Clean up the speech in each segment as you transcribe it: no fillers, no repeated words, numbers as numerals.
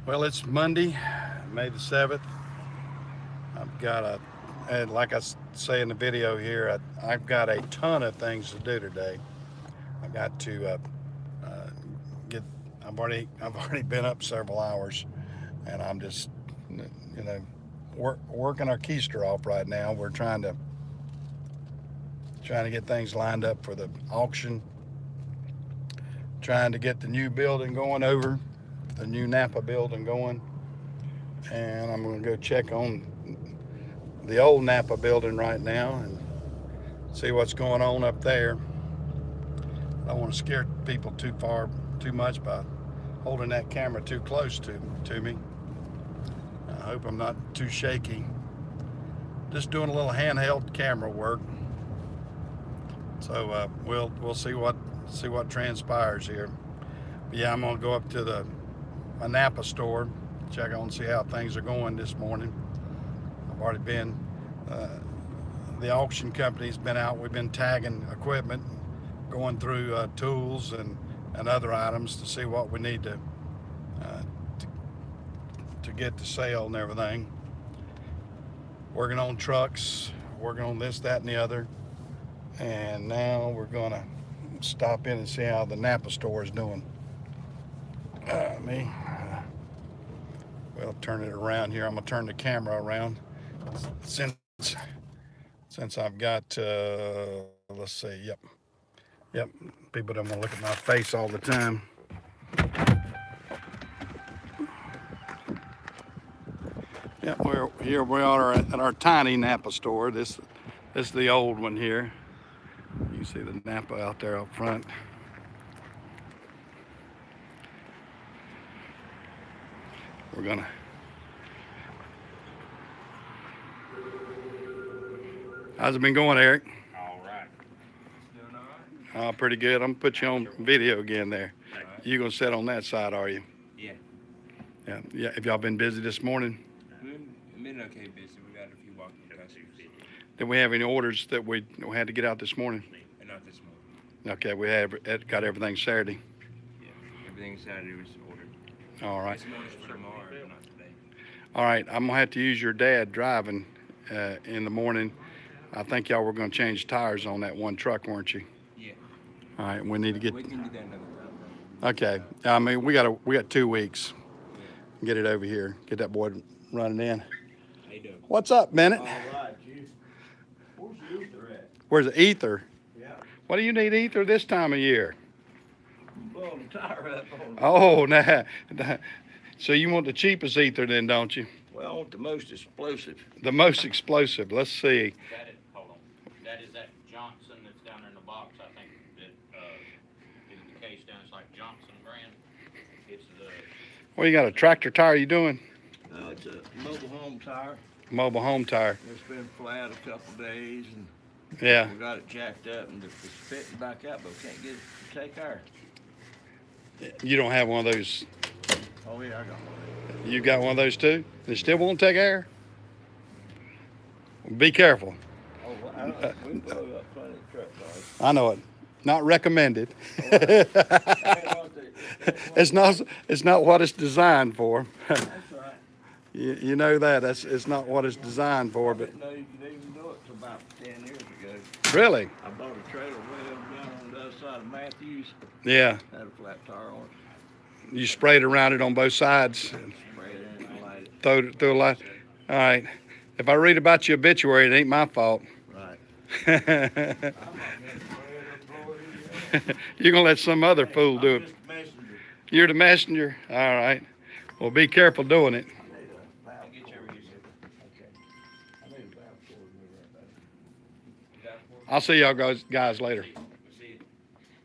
Well, it's Monday, May the 7th. I've got and like I say in the video here, I've got a ton of things to do today. I got to uh, get. I've already been up several hours, and I'm just, you know, working our keister off right now. We're trying to get things lined up for the auction, trying to get the new building going over, the new Napa building going, and I'm going to go check on the old Napa building right now and see what's going on up there. I don't want to scare people too much by holding that camera too close to me. I hope I'm not too shaky. Just doing a little handheld camera work. So we'll see what transpires here. But yeah, I'm gonna go up to a Napa store, check on see how things are going this morning. I've already been. The auction company's been out. We've been tagging equipment, going through tools and other items to see what we need uh, to get to sale and everything. Working on trucks, working on this, that, and the other. And now we're gonna stop in and see how the Napa store is doing. We'll turn it around here. I'm gonna turn the camera around since I've got let's see, yep. People don't want to look at my face all the time. Yeah, we are at our tiny Napa store. This is the old one here. You can see the Napa out there up front. We're gonna. How's it been going, Eric? All right. Doing all right? Oh, pretty good. I'm gonna put you on video again there. All right. You gonna sit on that side, are you? Yeah. Yeah. Have y'all been busy this morning? We've been okay busy. We got a few walking customers. Did we have any orders that we had to get out this morning? And not this morning. Okay, we got everything Saturday. Yeah. Everything Saturday was ordered. All right. Some orders for tomorrow, but not today. All right. I'm gonna have to use your dad driving in the morning. I think y'all were gonna change tires on that one truck, weren't you? Yeah. All right. We need to get. We can do that another time. Okay. I mean, we got 2 weeks. Yeah. Get it over here. Get that boy running in. How you doing? What's up, Bennett? All right, you. Where's the ether at? Where's the ether? Yeah. What do you need ether this time of year? Blowing the tire up on. Oh, nah. So you want the cheapest ether then, don't you? Well, I want the most explosive. The most explosive. Let's see. Hold on. That is that Johnson that's down there in the box. I think that is the case down. It's like Johnson brand. It's the. Well, you got a tractor tire you doing? It's a mobile home tire. Mobile home tire. It's been flat a couple days, and Yeah. we got it jacked up, and it's fitting back out, but we can't get it to take air. You don't have one of those. Oh yeah, I got one. You got one of those too? They still won't take air? Be careful. Oh, well, I don't, we blow up plenty of truck tires. I know it. Not recommended. Oh, It's not what it's designed for. That's right. You know that. It's not what it's designed for, I but didn't know you could even do it till about 10 years ago. really? I bought a trailer way over down on the other side of Matthews. Yeah. Had a flat tire on it. You sprayed around it on both sides. Sprayed it in and light it. Throw a light. All right. If I read about your obituary, it ain't my fault. Right. You're gonna let some other fool do it. I'm just a messenger. You're the messenger. All right. Well, be careful doing it. I'll get you over here. Okay. I need a valve cord in there right there. I'll see y'all guys later. We'll see it.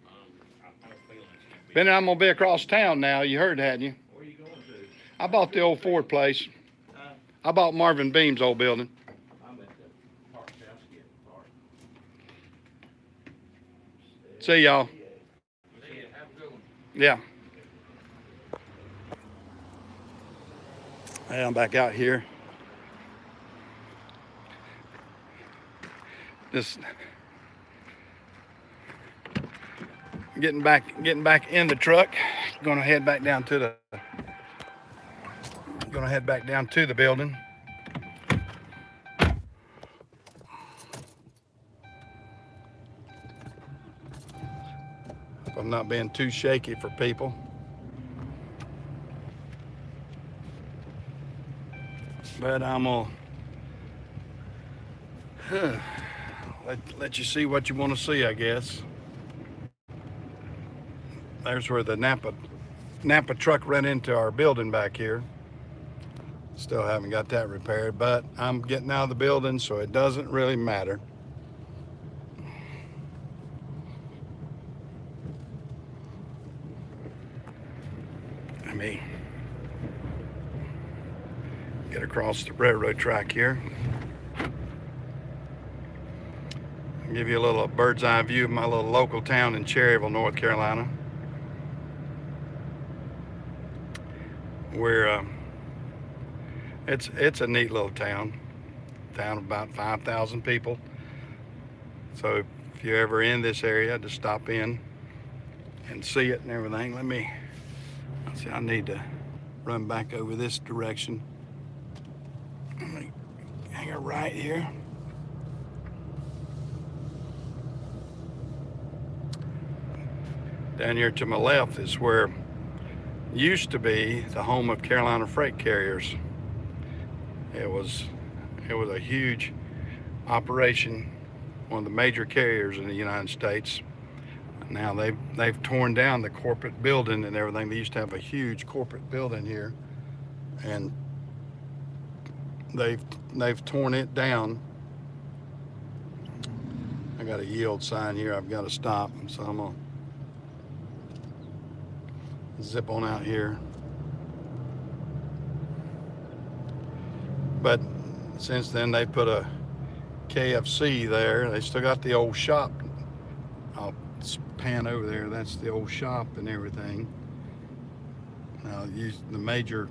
I have a feeling it's gonna be. Benny, I'm gonna be across town now. You heard, hadn't you? Where you going to? I bought the old Ford place. I bought Marvin Beam's old building. I'm at the park house getting parked. See y'all. See it. Have a good one. Yeah. Hey, I'm back out here. Just getting back in the truck. Gonna head back down to gonna head back down to the building. Hope I'm not being too shaky for people. But I'm gonna let you see what you want to see, I guess. There's where the Napa truck ran into our building back here. Still haven't got that repaired, but I'm getting out of the building, so it doesn't really matter. Let me get across the railroad track here. I'll give you a little bird's eye view of my little local town in Cherryville, North Carolina. Where it's a neat little town of about 5,000 people. So if you're ever in this area, just stop in and see it and everything. Let's see, I need to run back over this direction. Let me hang it right here. Down here to my left is where used to be the home of Carolina Freight Carriers. It was a huge operation, one of the major carriers in the United States. Now they've torn down the corporate building and everything. They used to have a huge corporate building here, and they've torn it down. I got a yield sign here. I've got to stop, so I'm gonna zip on out here. But since then they put a KFC there. They still got the old shop. I'll pan over there. That's the old shop and everything. Now the major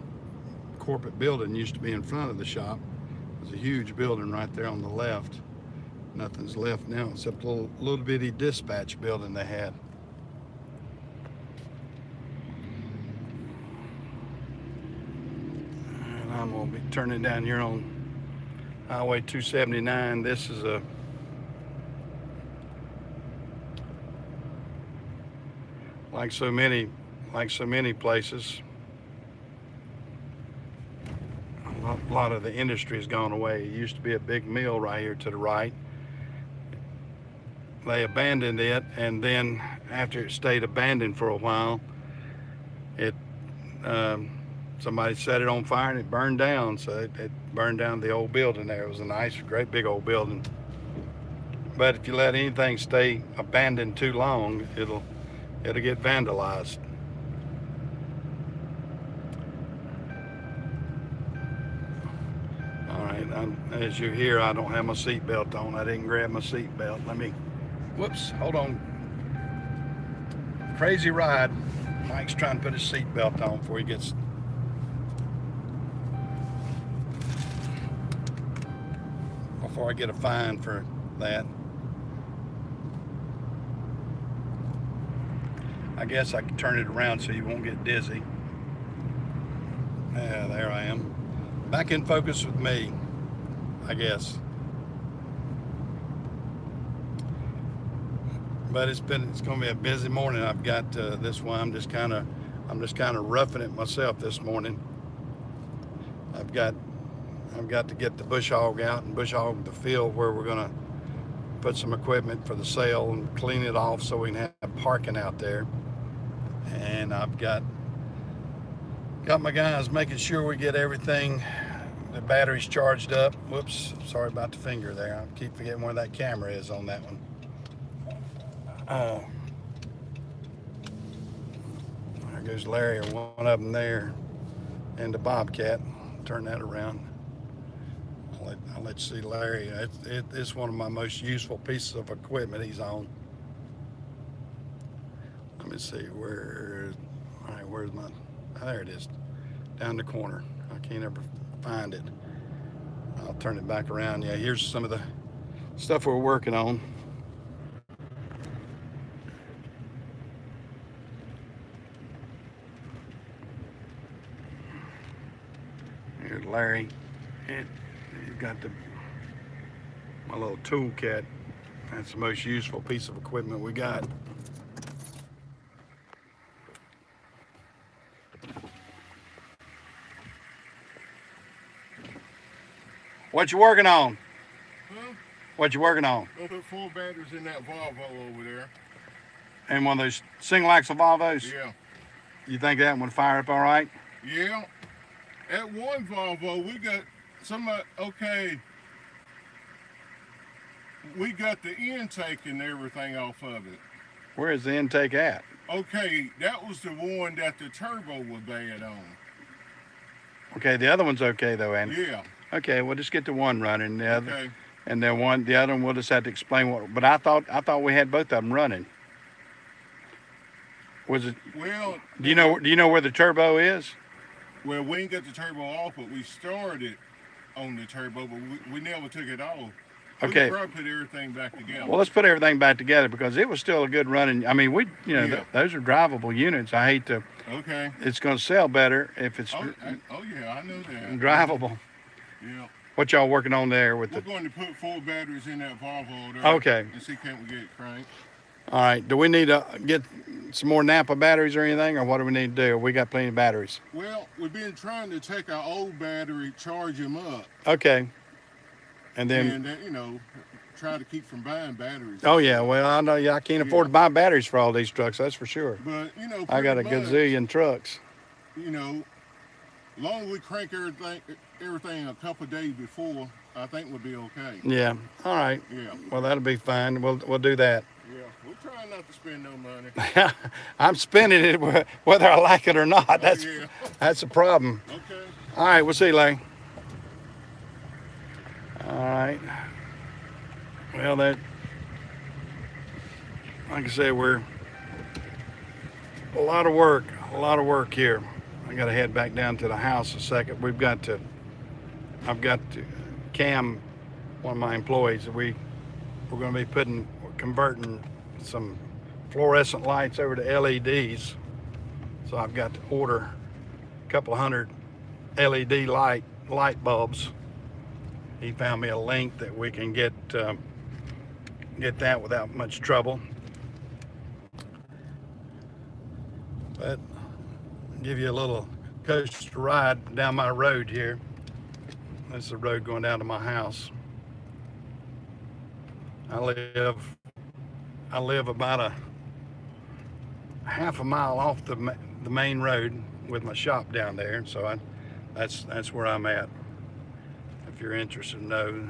corporate building used to be in front of the shop. It was a huge building right there on the left. Nothing's left now except a little bitty dispatch building they had. I'm going to be turning down here on Highway 279. This is like so many places, a lot of the industry has gone away. It used to be a big mill right here to the right. They abandoned it, and then after it stayed abandoned for a while, somebody set it on fire and it burned down. So it burned down the old building there. It was a nice, great big old building. But if you let anything stay abandoned too long, it'll get vandalized. All right, as you hear, I don't have my seatbelt on. I didn't grab my seatbelt. Whoops, hold on. Crazy ride. Mike's trying to put his seatbelt on before he gets before I get a fine for that. I guess I can turn it around so you won't get dizzy. Yeah, there I am. Back in focus with me, I guess. But it's going to be a busy morning. I've got this one. I'm just kind of roughing it myself this morning. I've got to get the bush hog out and bush hog the field where we're going to put some equipment for the sale and clean it off so we can have parking out there. And I've got my guys making sure we get everything, the batteries charged up. Whoops, sorry about the finger there. I keep forgetting where that camera is on that one. There goes Larry, one of them there, and the Bobcat. Turn that around. I'll let you see Larry. It's one of my most useful pieces of equipment he's on. Let me see, where's my, there it is, down the corner. I can't ever find it. I'll turn it back around. Yeah, here's some of the stuff we're working on. Larry. He's got my little toolkit. That's the most useful piece of equipment we got. What you working on? Huh? What you working on? I'll put 4 batteries in that Volvo over there. And one of those single axle Volvos? Yeah. You think that one would fire up all right? Yeah. At one Volvo, we got okay. We got the intake and everything off of it. Where is the intake at? Okay, that was the one that the turbo was bad on. Okay, the other one's okay though, Andy. Yeah. Okay, we'll just get the one running. The other, Okay. and then the other one we'll just have to explain what. But I thought we had both of them running. Was it? Well. Do you know where the turbo is? Well, we ain't got the turbo off, but we started on the turbo, but we never took it off. We Okay. could probably put everything back together. Well, let's put everything back together because it was still a good running. I mean, Yeah. those are drivable units. I hate to. Okay. It's going to sell better if it's Oh yeah, I know that. drivable. Yeah. What y'all working on there with We're the? going to put 4 batteries in that Volvo there. Okay. And see can we get it cranked. All right. Do we need to get some more Napa batteries or anything, or what do we need to do? We got plenty of batteries. Well, we've been trying to take our old battery, charge them up, Okay. And then. and try to keep from buying batteries. Oh yeah. Well, I know. I can't afford to buy batteries for all these trucks. That's for sure. But I got a pretty much, gazillion trucks. Long as we crank everything a couple of days before, I think we'll be okay. Yeah. All right. Yeah. Well, that'll be fine. We'll do that. Yeah. We're trying not to spend no money. I'm spending it whether I like it or not. That's yeah. that's the problem. Okay. All right. We'll see you, Larry. All right. Well, like I said, we're a lot of work here. I got to head back down to the house a second. I've got to Cam, one of my employees. We're going to be converting some fluorescent lights over to LEDs. So I've got to order a couple of hundred LED light bulbs. He found me a link that we can get that without much trouble. But I'll give you a little coaster ride down my road here. This is the road going down to my house. I live about a half a mile off the main road with my shop down there, so that's where I'm at. If you're interested to know.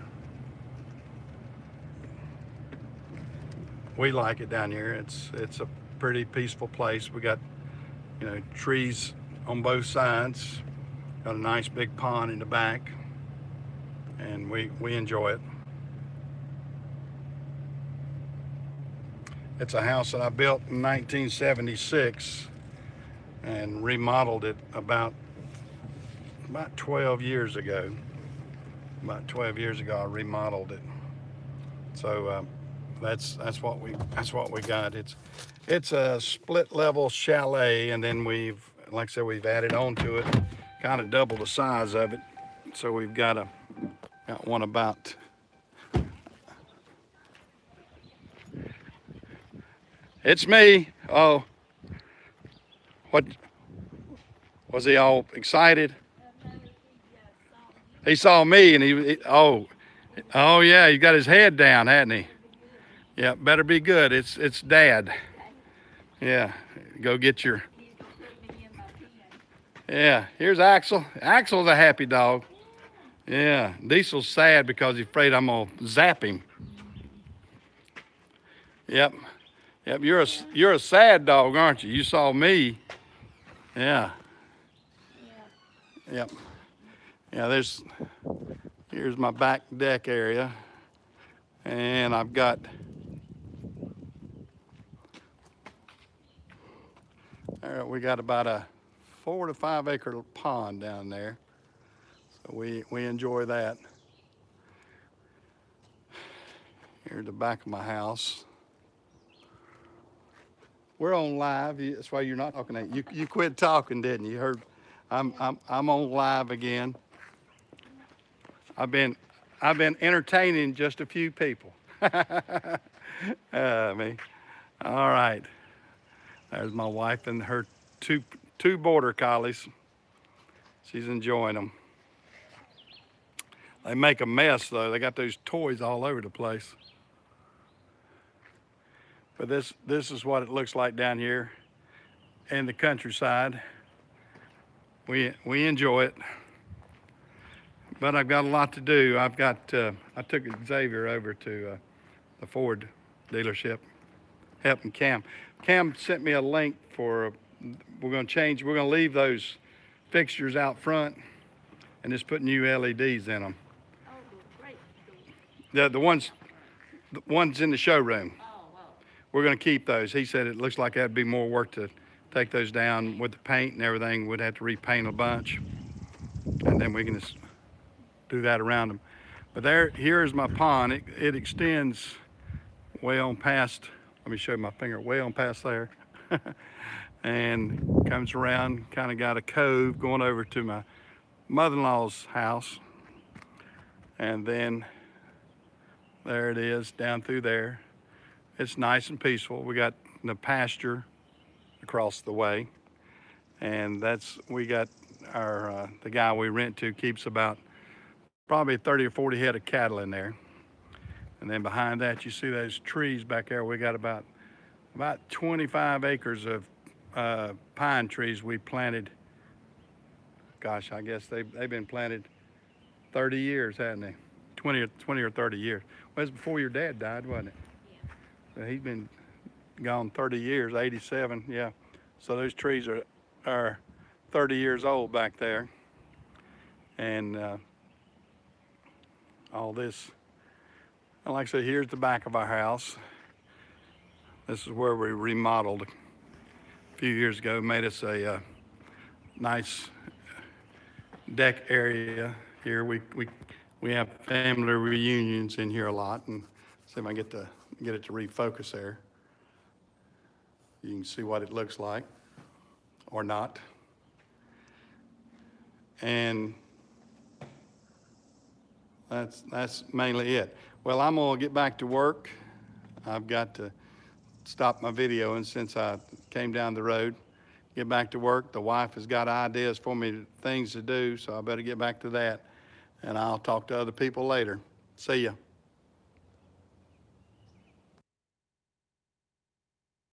We like it down here. It's a pretty peaceful place. We got trees on both sides. Got a nice big pond in the back, and we enjoy it. It's a house that I built in 1976 and remodeled it about 12 years ago. About 12 years ago, I remodeled it. So that's what we got. It's a split level chalet, and then like I said, we've added on to it, kind of double the size of it. So we've got one about. It's me. Oh, what was he all excited? He saw me, and oh yeah, he got his head down, hadn't he? Yeah, better be good. It's Dad. Yeah, go get your. Yeah, here's Axel. Axel's a happy dog. Yeah, Diesel's sad because he's afraid I'm gonna zap him. Yep. Yep, you're a sad dog, aren't you? You saw me. Yeah. Yep. Yeah, here's my back deck area. And I've got we got about a 4 to 5 acre pond down there. So we enjoy that. Here's the back of my house. We're on live. That's why you're not talking. You quit talking, didn't you? You heard? I'm on live again. I've been entertaining just a few people. Me. All right. There's my wife and her two border collies. She's enjoying them. They make a mess though. They got those toys all over the place. But this is what it looks like down here in the countryside. We enjoy it. But I've got a lot to do. I took Xavier over to the Ford dealership, helping Cam. Cam sent me a link for, we're gonna leave those fixtures out front and just put new LEDs in them. Oh, great. The ones in the showroom. Oh, wow. We're gonna keep those. He said it looks like that'd be more work to take those down with the paint and everything. We'd have to repaint a bunch. And then we can just do that around them. But here's my pond. It extends way on past, let me show you my finger, way on past there. And comes around, kind of got a cove going over to my mother-in-law's house. And then there it is, down through there. It's nice and peaceful. We got the pasture across the way. And we got our, the guy we rent to keeps about probably 30 or 40 head of cattle in there. And then behind that, you see those trees back there. We got about 25 acres of pine trees we planted. Gosh, I guess they've been planted 30 years, haven't they? 20 or 30 years. Well, it was before your dad died, wasn't it? Yeah. So he's been gone 30 years, 87, yeah. So those trees are 30 years old back there. And all this, and like I said, here's the back of our house. This is where we remodeled a few years ago, made us a nice deck area here. We have family reunions in here a lot, and see if I get it to refocus there. You can see what it looks like, or not. And that's mainly it. Well, I'm gonna get back to work. I've got to stop my video, and since I came down the road, get back to work. The wife has got ideas for me, things to do, so I better get back to that. And I'll talk to other people later. See ya.